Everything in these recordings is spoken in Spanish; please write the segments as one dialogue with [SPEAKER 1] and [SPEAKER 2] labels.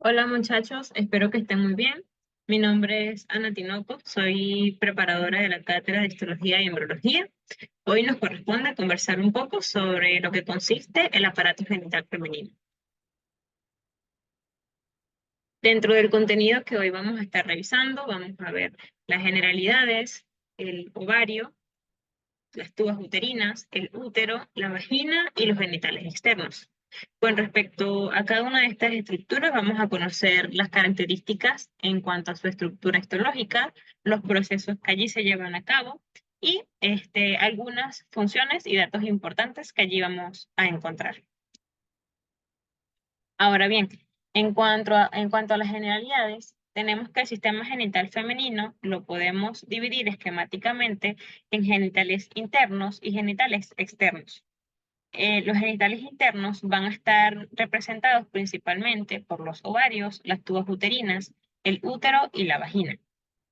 [SPEAKER 1] Hola muchachos, espero que estén muy bien. Mi nombre es Ana Tinoco, soy preparadora de la Cátedra de Histología y Embriología. Hoy nos corresponde conversar un poco sobre lo que consiste el aparato genital femenino. Dentro del contenido que hoy vamos a estar revisando, vamos a ver las generalidades, el ovario, las tubas uterinas, el útero, la vagina y los genitales externos. Con respecto a cada una de estas estructuras, vamos a conocer las características en cuanto a su estructura histológica, los procesos que allí se llevan a cabo y algunas funciones y datos importantes que allí vamos a encontrar. Ahora bien, en cuanto a las generalidades, tenemos que el sistema genital femenino lo podemos dividir esquemáticamente en genitales internos y genitales externos. Los genitales internos van a estar representados principalmente por los ovarios, las tubas uterinas, el útero y la vagina.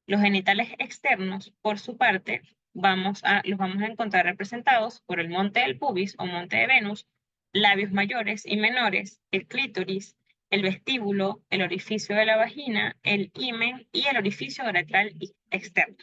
[SPEAKER 1] Los genitales externos, por su parte, los vamos a encontrar representados por el monte del pubis o monte de Venus, labios mayores y menores, el clítoris, el vestíbulo, el orificio de la vagina, el himen y el orificio uretral externo.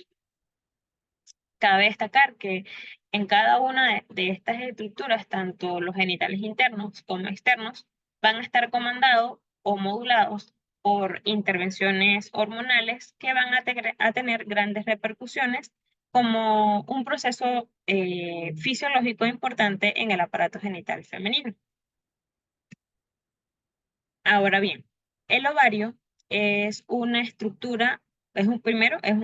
[SPEAKER 1] Cabe destacar que en cada una de estas estructuras, tanto los genitales internos como externos, van a estar comandados o modulados por intervenciones hormonales que van a tener grandes repercusiones como un proceso fisiológico importante en el aparato genital femenino. Ahora bien, el ovario es una estructura, es un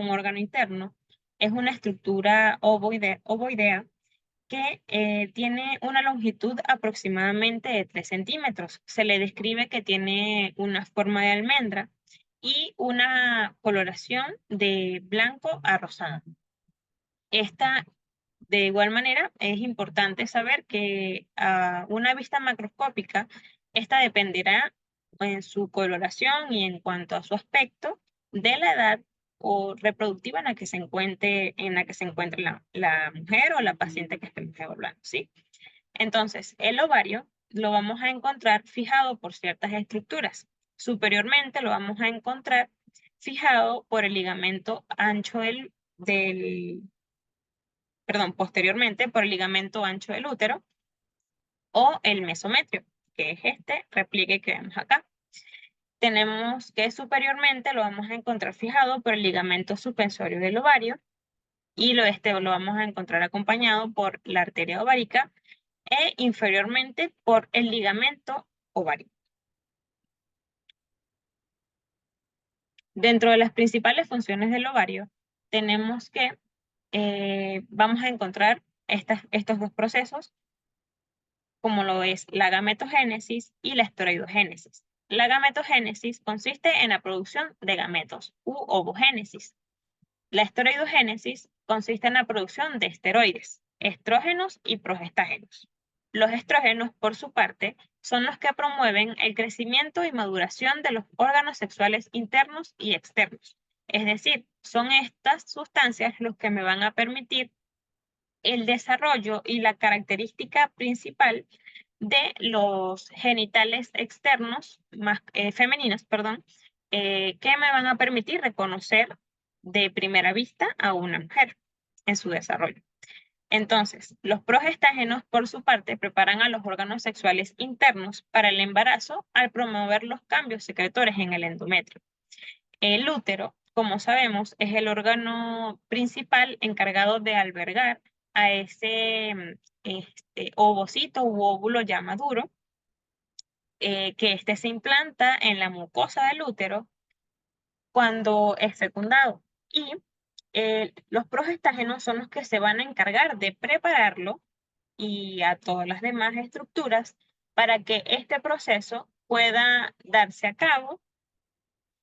[SPEAKER 1] órgano interno, es una estructura ovoidea que tiene una longitud aproximadamente de 3 centímetros. Se le describe que tiene una forma de almendra y una coloración de blanco a rosado. Esta, de igual manera, es importante saber que a una vista macroscópica, esta dependerá en su coloración y en cuanto a su aspecto de la edad o reproductiva en la que se encuentre la mujer o la paciente que estemos evaluando, ¿sí? Entonces, el ovario lo vamos a encontrar fijado por ciertas estructuras. Superiormente lo vamos a encontrar fijado por el ligamento ancho posteriormente por el ligamento ancho del útero o el mesometrio, que es este repliegue que vemos acá. Tenemos que superiormente lo vamos a encontrar fijado por el ligamento suspensorio del ovario y lo vamos a encontrar acompañado por la arteria ovárica e inferiormente por el ligamento ovárico. Dentro de las principales funciones del ovario, tenemos que vamos a encontrar estos dos procesos, como lo es la gametogénesis y la esteroidogénesis. La gametogénesis consiste en la producción de gametos u ovogénesis. La esteroidogénesis consiste en la producción de esteroides, estrógenos y progestágenos. Los estrógenos, por su parte, son los que promueven el crecimiento y maduración de los órganos sexuales internos y externos. Es decir, son estas sustancias los que me van a permitir el desarrollo y la característica principal de los genitales externos, femeninos, perdón, que me van a permitir reconocer de primera vista a una mujer en su desarrollo. Entonces, los progestágenos, por su parte, preparan a los órganos sexuales internos para el embarazo al promover los cambios secretores en el endometrio. El útero, como sabemos, es el órgano principal encargado de albergar a ese ovocito u óvulo ya maduro, que se implanta en la mucosa del útero cuando es fecundado. Y los progestágenos son los que se van a encargar de prepararlo y a todas las demás estructuras para que este proceso pueda darse a cabo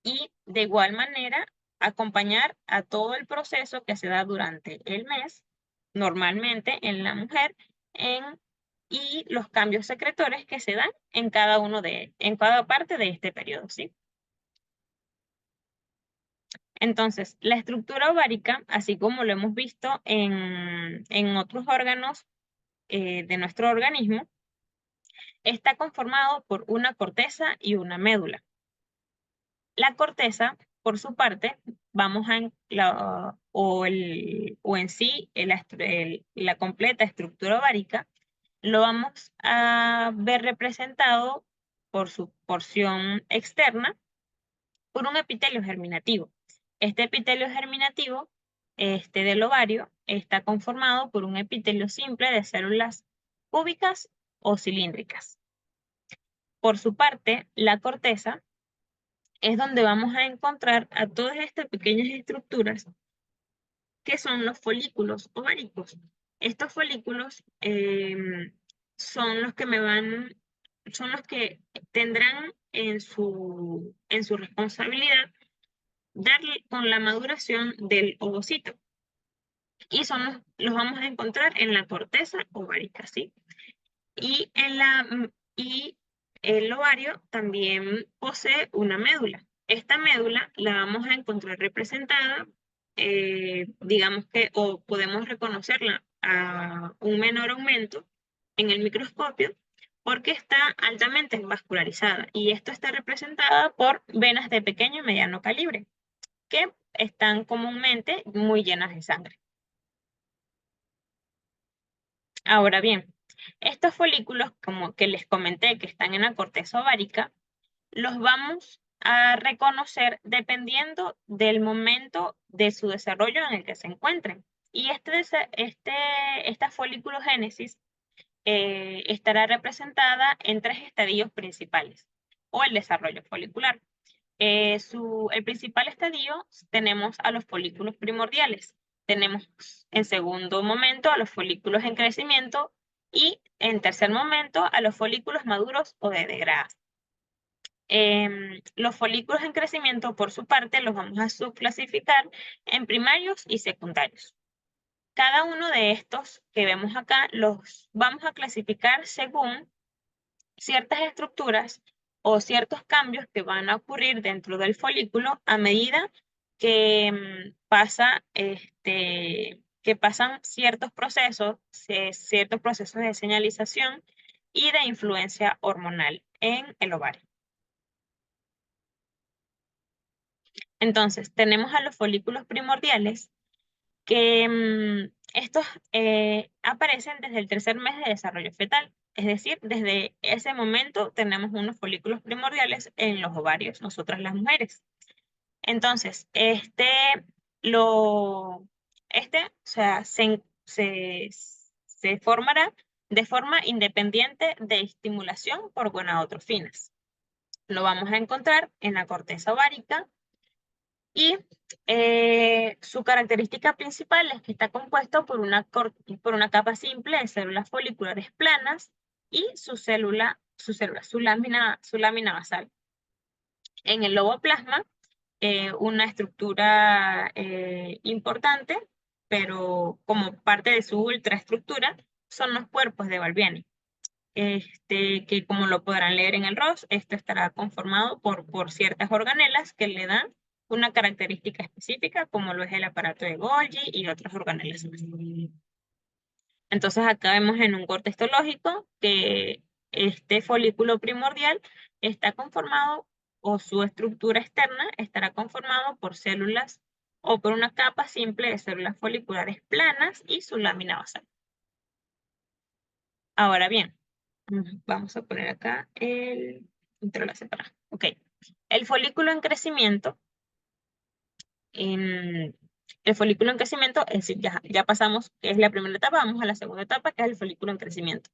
[SPEAKER 1] y de igual manera acompañar a todo el proceso que se da durante el mes, normalmente en la mujer, y los cambios secretores que se dan en cada parte de este periodo, ¿sí? Entonces, la estructura ovárica, así como lo hemos visto en otros órganos de nuestro organismo, está conformado por una corteza y una médula. La corteza, por su parte, vamos a, o en sí, la completa estructura ovárica, lo vamos a ver representado por su porción externa por un epitelio germinativo. Este epitelio germinativo del ovario está conformado por un epitelio simple de células cúbicas o cilíndricas. Por su parte, la corteza es donde vamos a encontrar a todas estas pequeñas estructuras que son los folículos ováricos. Estos folículos son los que son los que tendrán en su responsabilidad darle con la maduración del ovocito. Y los vamos a encontrar en la corteza ovárica, ¿sí? Y, y el ovario también posee una médula. Esta médula la vamos a encontrar representada, digamos que, o podemos reconocerla a un menor aumento en el microscopio, porque está altamente vascularizada. Y esto está representada por venas de pequeño y mediano calibre, que están comúnmente muy llenas de sangre. Ahora bien, estos folículos, como que les comenté, que están en la corteza ovárica, los vamos a reconocer dependiendo del momento de su desarrollo en el que se encuentren. Y esta folículogénesis estará representada en 3 estadios principales, o el desarrollo folicular. El principal estadio tenemos a los folículos primordiales. Tenemos en segundo momento a los folículos en crecimiento y en tercer momento a los folículos maduros o de degradación. Los folículos en crecimiento, por su parte, los vamos a subclasificar en primarios y secundarios. Cada uno de estos que vemos acá los vamos a clasificar según ciertas estructuras o ciertos cambios que van a ocurrir dentro del folículo a medida que que pasan ciertos procesos de señalización y de influencia hormonal en el ovario. Entonces, tenemos a los folículos primordiales que estos aparecen desde el tercer mes de desarrollo fetal. Es decir, desde ese momento tenemos unos folículos primordiales en los ovarios, nosotras las mujeres. Entonces, o sea, se formará de forma independiente de estimulación por gonadotrofinas. Lo vamos a encontrar en la corteza ovárica y su característica principal es que está compuesto por una capa simple de células foliculares planas y su lámina basal. En el loboplasma, una estructura importante, pero como parte de su ultraestructura, son los cuerpos de Balbiani. Que como lo podrán leer en el ROS, esto estará conformado por ciertas organelas que le dan una característica específica, como lo es el aparato de Golgi y otras organelas. Entonces acá vemos en un corte histológico que este folículo primordial está conformado, o su estructura externa estará conformado por células o por una capa simple de células foliculares planas y su lámina basal. Ahora bien, vamos a poner acá el entrelace para. Ok. El folículo en crecimiento. El folículo en crecimiento, es decir, ya pasamos, que es la primera etapa, vamos a la segunda etapa, que es el folículo en crecimiento.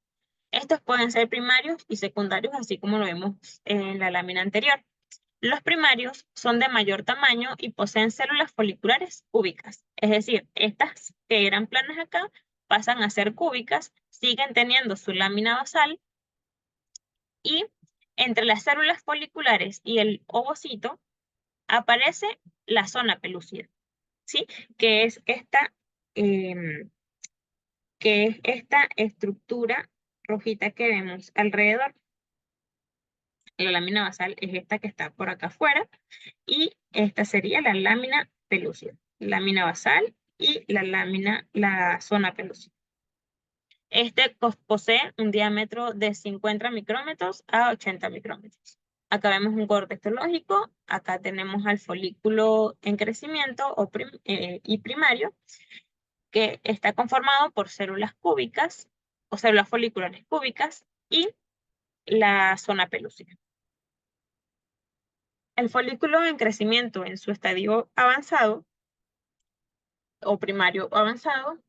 [SPEAKER 1] Estos pueden ser primarios y secundarios, así como lo vemos en la lámina anterior. Los primarios son de mayor tamaño y poseen células foliculares cúbicas. Es decir, estas que eran planas acá pasan a ser cúbicas, siguen teniendo su lámina basal y entre las células foliculares y el ovocito aparece la zona pelúcida, ¿sí? Que es esta estructura rojita que vemos alrededor. La lámina basal es esta que está por acá afuera y esta sería la lámina pelúcida. Lámina basal y la zona pelúcida. Posee un diámetro de 50 micrómetros a 80 micrómetros. Acá vemos un corte histológico, acá tenemos al folículo en crecimiento y primario, que está conformado por células cúbicas o células foliculares cúbicas y la zona pelúcida. El folículo en crecimiento en su estadio avanzado o primario avanzado,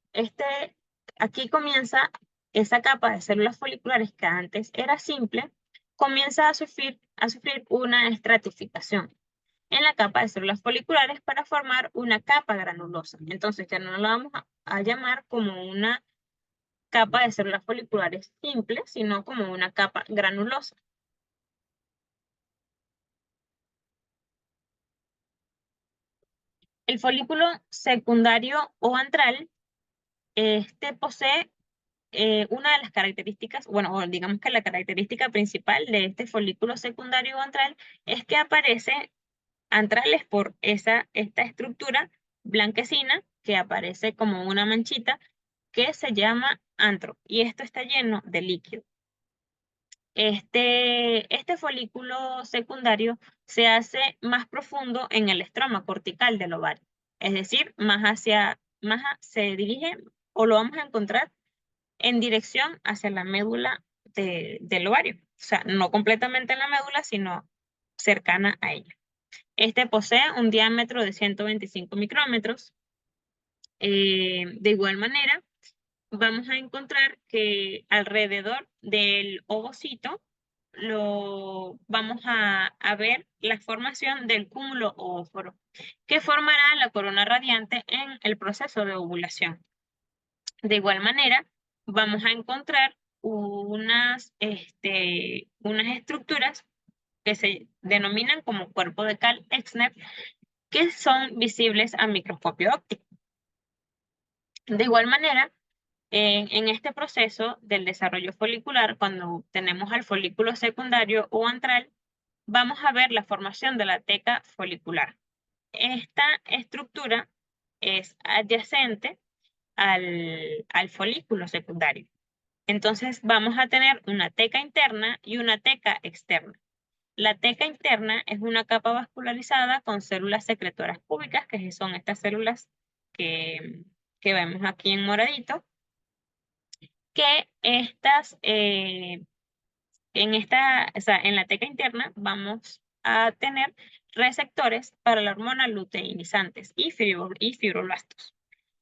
[SPEAKER 1] aquí comienza esa capa de células foliculares que antes era simple, comienza a sufrir una estratificación en la capa de células foliculares para formar una capa granulosa. Entonces ya no la vamos a llamar como una capa de células foliculares simple, sino como una capa granulosa. El folículo secundario o antral, posee una de las características, bueno, o digamos que la característica principal de este folículo secundario o antral es que aparece antrales por esta estructura blanquecina que aparece como una manchita que se llama antro, y esto está lleno de líquido. Este folículo secundario se hace más profundo en el estroma cortical del ovario, es decir, se dirige o lo vamos a encontrar en dirección hacia la médula del ovario. O sea, no completamente en la médula, sino cercana a ella. Este posee un diámetro de 125 micrómetros. De igual manera, vamos a encontrar que alrededor del ovocito vamos a ver la formación del cúmulo oóforo, que formará la corona radiante en el proceso de ovulación. De igual manera, vamos a encontrar unas estructuras que se denominan como cuerpo de Karl-Exner, que son visibles a microscopio óptico. De igual manera, en este proceso del desarrollo folicular, cuando tenemos al folículo secundario o antral, vamos a ver la formación de la teca folicular. Esta estructura es adyacente al folículo secundario. Entonces vamos a tener una teca interna y una teca externa. La teca interna es una capa vascularizada con células secretoras cúbicas, que son estas células que vemos aquí en moradito, que en la teca interna vamos a tener receptores para la hormona luteinizantes y fibroblastos.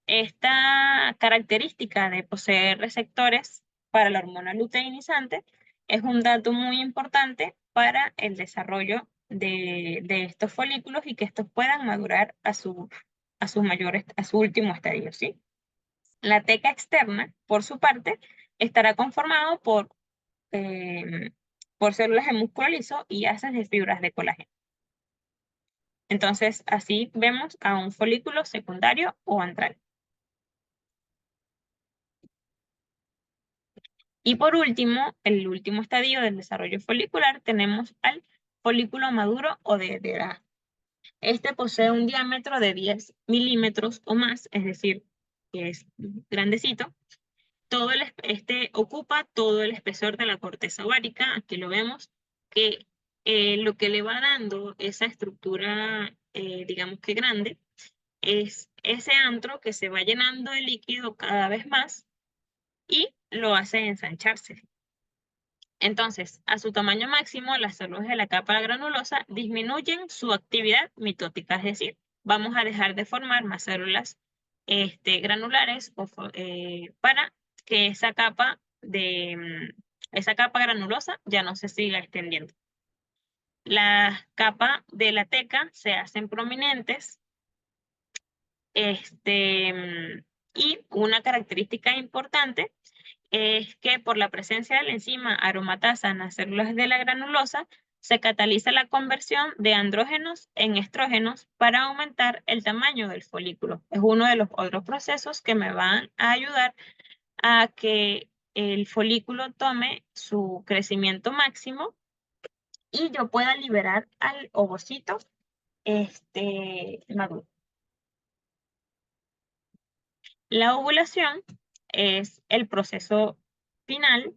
[SPEAKER 1] Esta característica de poseer receptores para la hormona luteinizante es un dato muy importante para el desarrollo de estos folículos y que estos puedan madurar a su último estadio, ¿sí? La teca externa, por su parte, estará conformado por células de músculo liso y haces de fibras de colágeno. Entonces, así vemos a un folículo secundario o antral. Y por último, el último estadio del desarrollo folicular, tenemos al folículo maduro o de edad. Este posee un diámetro de 10 milímetros o más, es decir, que es grandecito. Ocupa todo el espesor de la corteza ovárica. Aquí lo vemos, que lo que le va dando esa estructura, digamos que grande, es ese antro que se va llenando de líquido cada vez más y lo hace ensancharse. Entonces, a su tamaño máximo, las células de la capa granulosa disminuyen su actividad mitótica, es decir, vamos a dejar de formar más células granulares para que esa capa granulosa ya no se siga extendiendo. Las capas de la teca se hacen prominentes, y una característica importante es que por la presencia de la enzima aromatasa en las células de la granulosa, se cataliza la conversión de andrógenos en estrógenos para aumentar el tamaño del folículo. Es uno de los otros procesos que me van a ayudar a que el folículo tome su crecimiento máximo y yo pueda liberar al ovocito maduro. La ovulación es el proceso final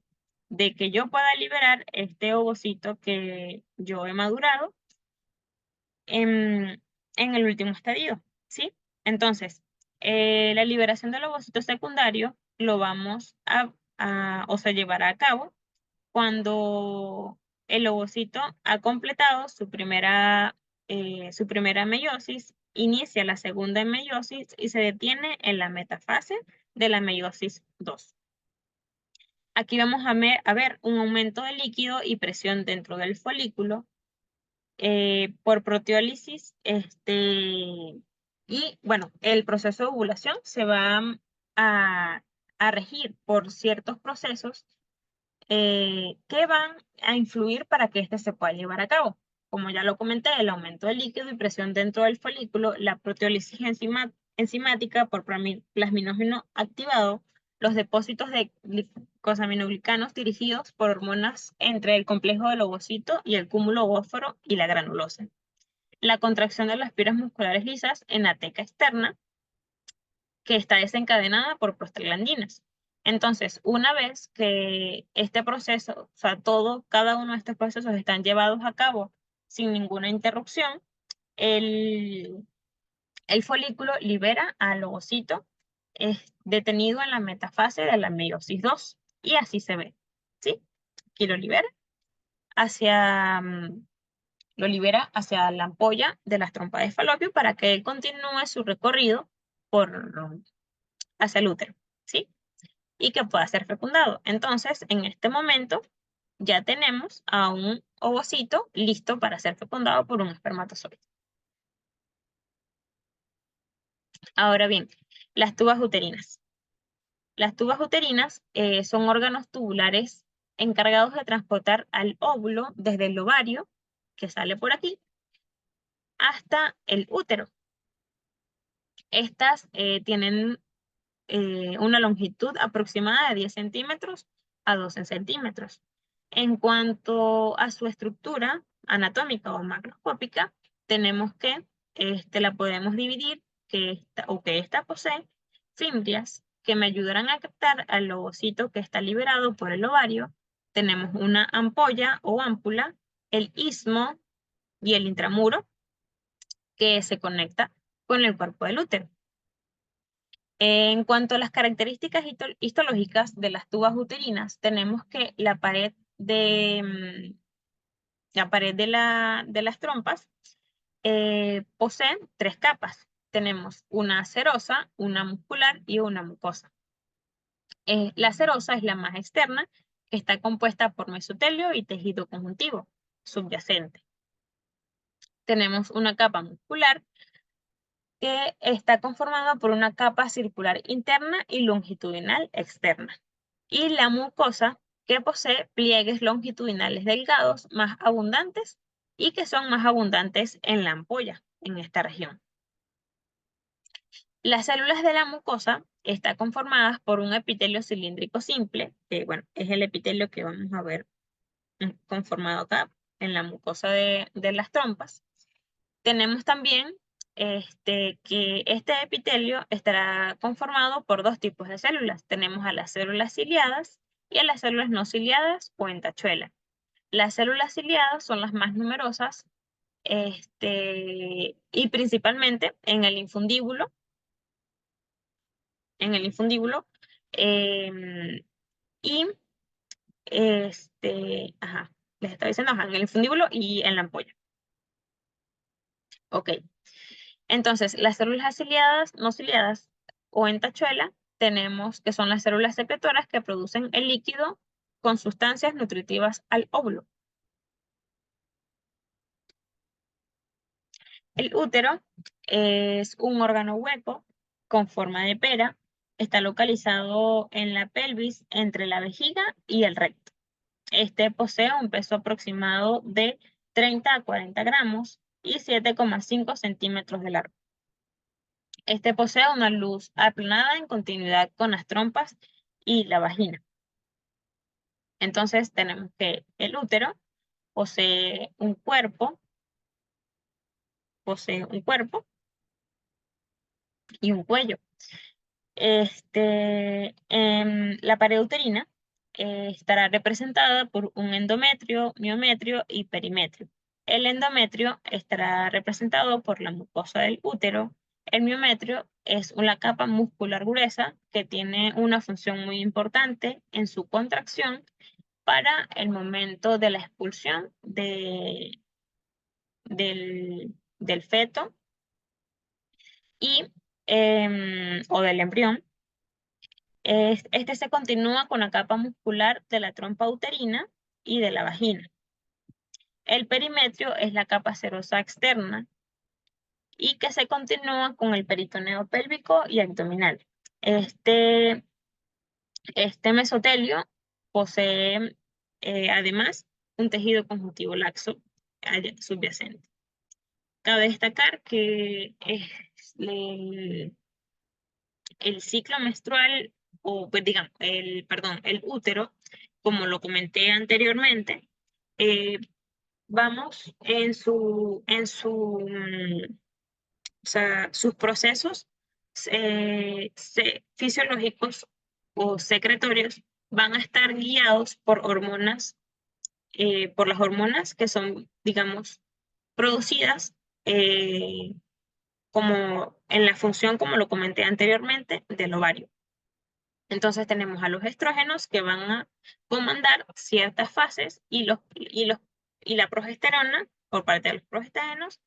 [SPEAKER 1] de que yo pueda liberar este ovocito que yo he madurado en el último estadio, ¿sí? Entonces, la liberación del ovocito secundario lo vamos o sea, llevará a cabo cuando el ovocito ha completado su primera meiosis, inicia la segunda meiosis y se detiene en la metafase de la meiosis 2. Aquí vamos a ver un aumento de líquido y presión dentro del folículo por proteólisis. Y bueno, el proceso de ovulación se va a, a regir por ciertos procesos que van a influir para que este se pueda llevar a cabo. Como ya lo comenté, el aumento de líquido y presión dentro del folículo, la proteólisis enzimática por plasminógeno activado, los depósitos de glicosaminoglicanos dirigidos por hormonas entre el complejo del ovocito y el cúmulo ósforo y la granulosa. La contracción de las fibras musculares lisas en la teca externa, que está desencadenada por prostaglandinas. Entonces, una vez que este proceso, o sea, cada uno de estos procesos están llevados a cabo sin ninguna interrupción, el, el folículo libera al ovocito detenido en la metafase de la meiosis 2 y así se ve, ¿sí? Aquí hacia, lo libera hacia la ampolla de las trompas de falopio para que él continúe su recorrido hacia el útero, ¿sí? Y que pueda ser fecundado. Entonces, en este momento, ya tenemos a un ovocito listo para ser fecundado por un espermatozoide. Ahora bien, las tubas uterinas. Las tubas uterinas son órganos tubulares encargados de transportar al óvulo desde el ovario, que sale por aquí, hasta el útero. Estas tienen una longitud aproximada de 10 centímetros a 12 centímetros. En cuanto a su estructura anatómica o macroscópica, tenemos que la podemos dividir que esta posee fimbrias que me ayudarán a captar al ovocito que está liberado por el ovario. Tenemos una ampolla o ámpula, el istmo y el intramuro que se conecta con el cuerpo del útero. En cuanto a las características histológicas de las tubas uterinas, tenemos que la pared de las trompas posee 3 capas. Tenemos una serosa, una muscular y una mucosa. La serosa es la más externa, que está compuesta por mesotelio y tejido conjuntivo subyacente. Tenemos una capa muscular que está conformada por una capa circular interna y longitudinal externa. Y la mucosa, que posee pliegues longitudinales delgados más abundantes y que son más abundantes en la ampolla, en esta región. Las células de la mucosa están conformadas por un epitelio cilíndrico simple, que bueno, es el epitelio que vamos a ver conformado acá en la mucosa de las trompas. Tenemos también que este epitelio estará conformado por 2 tipos de células. Tenemos a las células ciliadas y a las células no ciliadas o en tachuela. Las células ciliadas son las más numerosas y principalmente en el infundíbulo. em, y les estaba diciendo, en el infundíbulo y en la ampolla. Ok. Entonces, las células ciliadas, no ciliadas o en tachuela, tenemos que son las células secretoras que producen el líquido con sustancias nutritivas al óvulo. El útero es un órgano hueco con forma de pera. Está localizado en la pelvis entre la vejiga y el recto. Este posee un peso aproximado de 30 a 40 gramos y 7,5 centímetros de largo. Este posee una luz aplanada en continuidad con las trompas y la vagina. Entonces tenemos que el útero posee un cuerpo y un cuello. La pared uterina estará representada por un endometrio, miometrio y perimetrio. El endometrio estará representado por la mucosa del útero. El miometrio es una capa muscular gruesa que tiene una función muy importante en su contracción para el momento de la expulsión del feto y, o del embrión. Este se continúa con la capa muscular de la trompa uterina y de la vagina. El perimetrio es la capa serosa externa y que se continúa con el peritoneo pélvico y abdominal. Este mesotelio posee además un tejido conjuntivo laxo subyacente. Cabe destacar que el ciclo menstrual, o pues digamos, el útero, como lo comenté anteriormente, vamos o sea, sus procesos fisiológicos o secretorios van a estar guiados por hormonas, por las hormonas que son, digamos, producidas como en la función, como lo comenté anteriormente, del ovario. Entonces tenemos a los estrógenos que van a comandar ciertas fases y la progesterona por parte de los progestágenos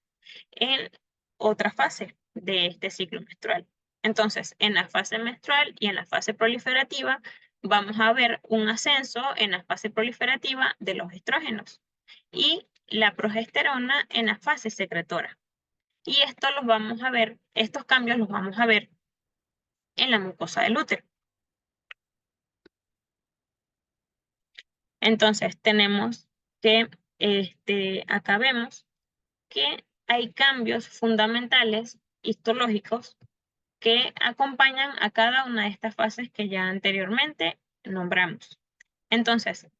[SPEAKER 1] en otra fase de este ciclo menstrual. Entonces, en la fase menstrual y en la fase proliferativa vamos a ver un ascenso en la fase proliferativa de los estrógenos y la progesterona en la fase secretora. Y estos cambios los vamos a ver en la mucosa del útero. Entonces, tenemos que, acá vemos que hay cambios fundamentales histológicos que acompañan a cada una de estas fases que ya anteriormente nombramos. Entonces,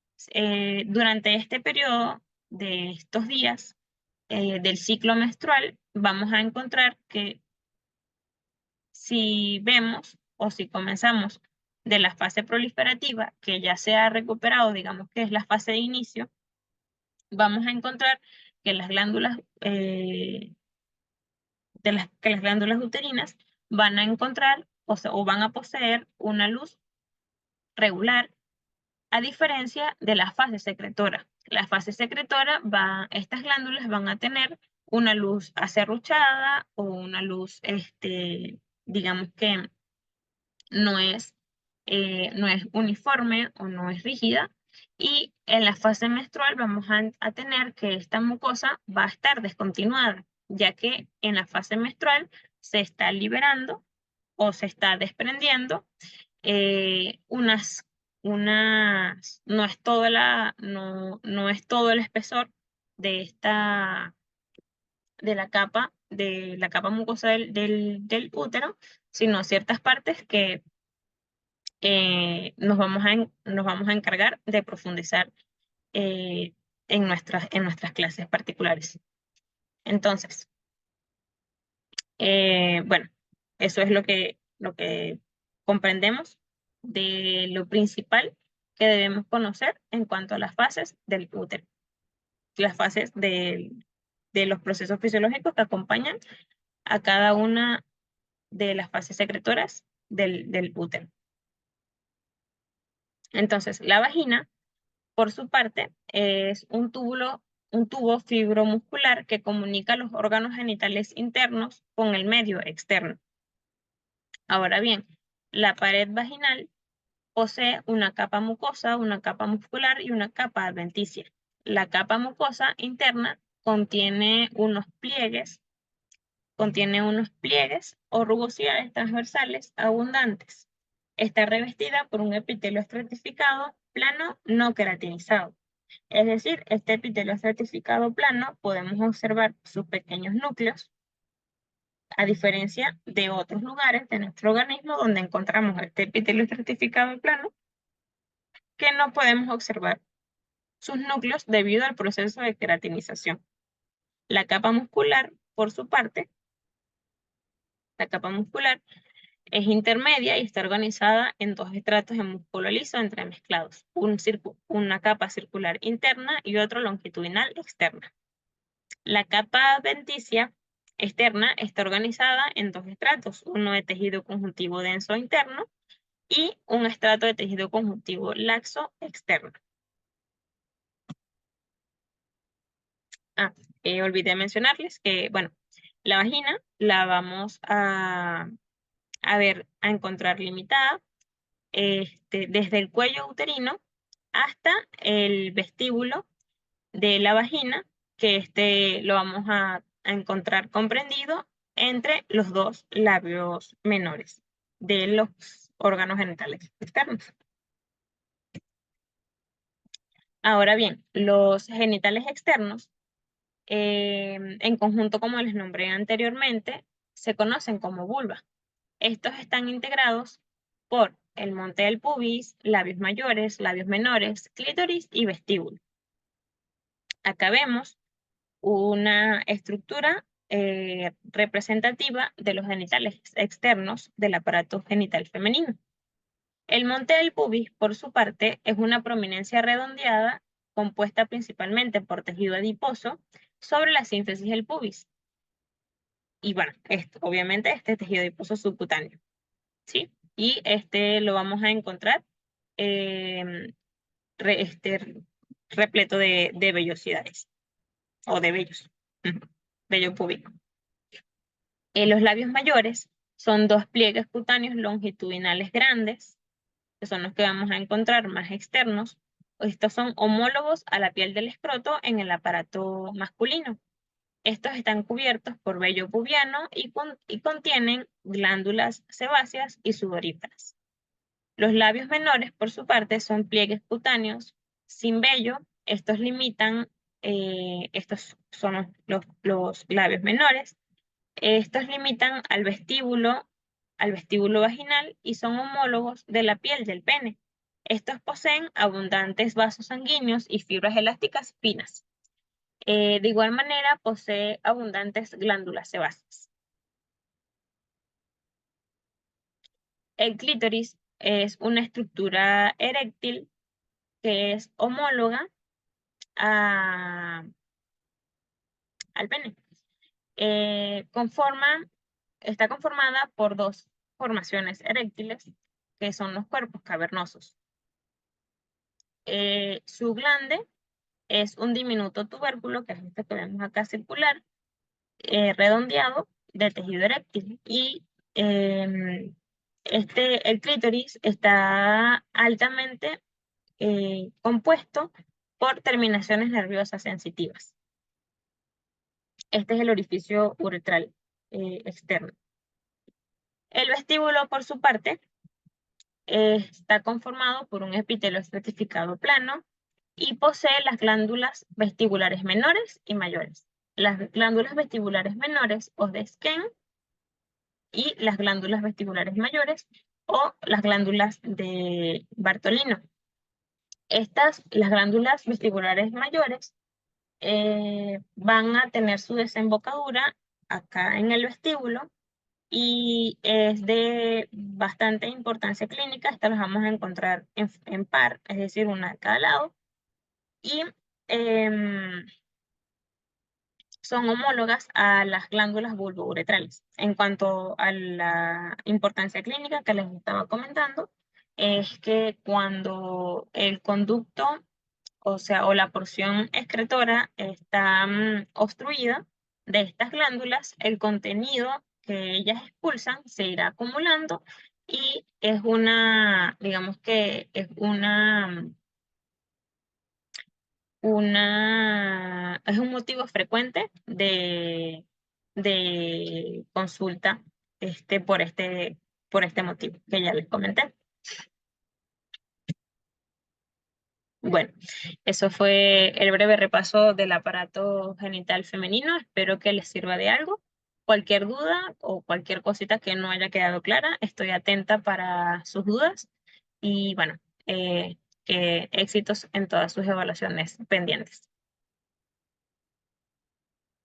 [SPEAKER 1] durante este periodo de estos días del ciclo menstrual, vamos a encontrar que si vemos o si comenzamos de la fase proliferativa, que ya se ha recuperado, digamos que es la fase de inicio, vamos a encontrar que las glándulas, que las glándulas uterinas van a encontrar o van a poseer una luz regular, a diferencia de la fase secretora. La fase secretora estas glándulas van a tener una luz acerruchada o una luz, digamos que no es uniforme o no es rígida. Y en la fase menstrual vamos a tener que esta mucosa va a estar descontinuada, ya que en la fase menstrual se está liberando o se está desprendiendo no es no es todo el espesor de la capa mucosa del útero, sino ciertas partes que nos vamos a encargar de profundizar en nuestras clases particulares. Entonces, bueno, eso es lo que comprendemos de lo principal que debemos conocer en cuanto a las fases del útero, las fases de los procesos fisiológicos que acompañan a cada una de las fases secretoras del útero. Entonces, la vagina, por su parte, es un tubo fibromuscular que comunica los órganos genitales internos con el medio externo. Ahora bien, la pared vaginal posee una capa mucosa, una capa muscular y una capa adventicia. La capa mucosa interna contiene unos pliegues o rugosidades transversales abundantes. Está revestida por un epitelio estratificado plano no queratinizado. Es decir, este epitelio estratificado plano podemos observar sus pequeños núcleos, a diferencia de otros lugares de nuestro organismo donde encontramos este epitelio estratificado plano, que no podemos observar sus núcleos debido al proceso de queratinización. La capa muscular, por su parte, la capa muscular Es intermedia y está organizada en dos estratos de músculo liso entremezclados, una capa circular interna y otro longitudinal externa. La capa adventicia externa está organizada en dos estratos, uno de tejido conjuntivo denso interno y un estrato de tejido conjuntivo laxo externo. Olvidé mencionarles que, bueno, la vagina la vamos a encontrar limitada desde el cuello uterino hasta el vestíbulo de la vagina, que lo vamos a encontrar comprendido entre los dos labios menores de los órganos genitales externos. Ahora bien, los genitales externos, en conjunto como les nombré anteriormente, se conocen como vulva. Estos están integrados por el monte del pubis, labios mayores, labios menores, clítoris y vestíbulo. Acá vemos una estructura representativa de los genitales externos del aparato genital femenino. El monte del pubis, por su parte, es una prominencia redondeada compuesta principalmente por tejido adiposo sobre la síntesis del pubis. Y bueno, obviamente este tejido adiposo subcutáneo, ¿sí? Y lo vamos a encontrar repleto de vellosidades o de vellos, vello púbico. Los labios mayores son dos pliegues cutáneos longitudinales grandes, que son los que vamos a encontrar más externos. Estos son homólogos a la piel del escroto en el aparato masculino. Estos están cubiertos por vello pubiano y contienen glándulas sebáceas y sudoríparas. Los labios menores, por su parte, son pliegues cutáneos sin vello. Estos son los labios menores. Estos limitan al vestíbulo vaginal y son homólogos de la piel del pene. Estos poseen abundantes vasos sanguíneos y fibras elásticas finas. De igual manera, posee abundantes glándulas sebáceas. El clítoris es una estructura eréctil que es homóloga al pene. Está conformada por dos formaciones eréctiles, que son los cuerpos cavernosos. Su glande es un diminuto tubérculo, que es este que vemos acá circular, redondeado de tejido eréctil. Y el clítoris está altamente compuesto por terminaciones nerviosas sensitivas. Este es el orificio uretral externo. El vestíbulo, por su parte, está conformado por un epitelio estratificado plano y posee las glándulas vestibulares menores y mayores. Las glándulas vestibulares menores o de Skene y las glándulas vestibulares mayores o las glándulas de Bartolino. Las glándulas vestibulares mayores van a tener su desembocadura acá en el vestíbulo y es de bastante importancia clínica. Estas las vamos a encontrar en par, es decir, una de cada lado. Y son homólogas a las glándulas bulbouretrales. En cuanto a la importancia clínica que les estaba comentando, es que cuando el conducto, o la porción excretora está obstruida de estas glándulas, el contenido que ellas expulsan se irá acumulando y digamos que es es un motivo frecuente de consulta por este motivo que ya les comenté. Bueno, eso fue el breve repaso del aparato genital femenino. Espero que les sirva de algo. Cualquier duda o cualquier cosita que no haya quedado clara, estoy atenta para sus dudas. Y bueno, éxitos en todas sus evaluaciones pendientes.